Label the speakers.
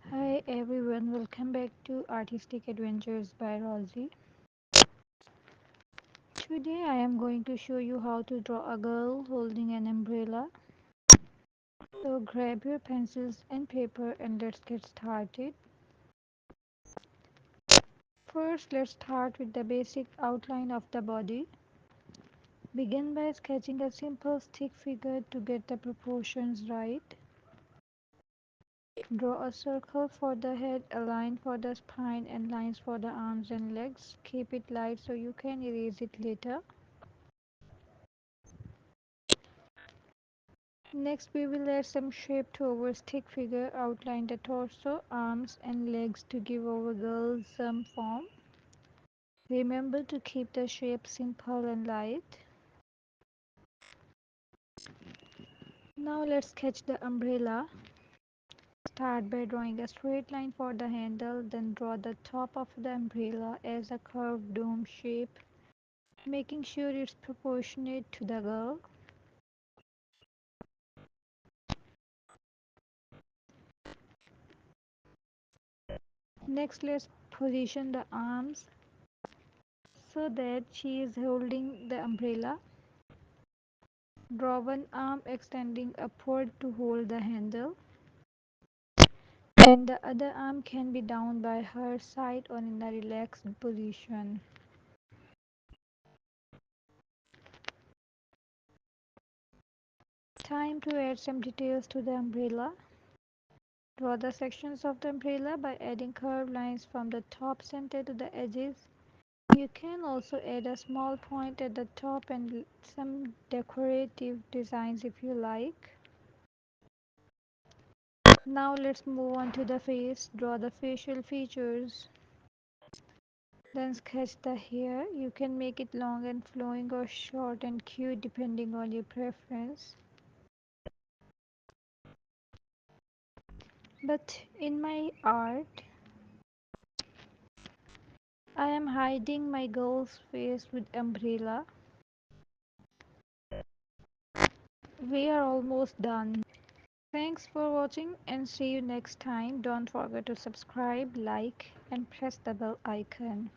Speaker 1: Hi everyone, welcome back to Artistic Adventures by Rosie. Today I am going to show you how to draw a girl holding an umbrella. So grab your pencils and paper and let's get started. First, let's start with the basic outline of the body. Begin by sketching a simple stick figure to get the proportions right. Draw a circle for the head, a line for the spine, and lines for the arms and legs. Keep it light so you can erase it later. Next, we will add some shape to our stick figure, outline the torso, arms, and legs to give our girl some form. Remember to keep the shape simple and light. Now, let's sketch the umbrella. Start by drawing a straight line for the handle, then draw the top of the umbrella as a curved dome shape, making sure it's proportionate to the girl. Next, let's position the arms so that she is holding the umbrella. Draw one arm extending upward to hold the handle, and the other arm can be down by her side or in a relaxed position. Time to add some details to the umbrella. Draw the sections of the umbrella by adding curved lines from the top center to the edges. You can also add a small point at the top and some decorative designs if you like. Now let's move on to the face. Draw the facial features. Then sketch the hair. You can make it long and flowing or short and cute depending on your preference. But in my art, I am hiding my girl's face with umbrella. We are almost done. Thanks for watching and see you next time. Don't forget to subscribe, like and press the bell icon.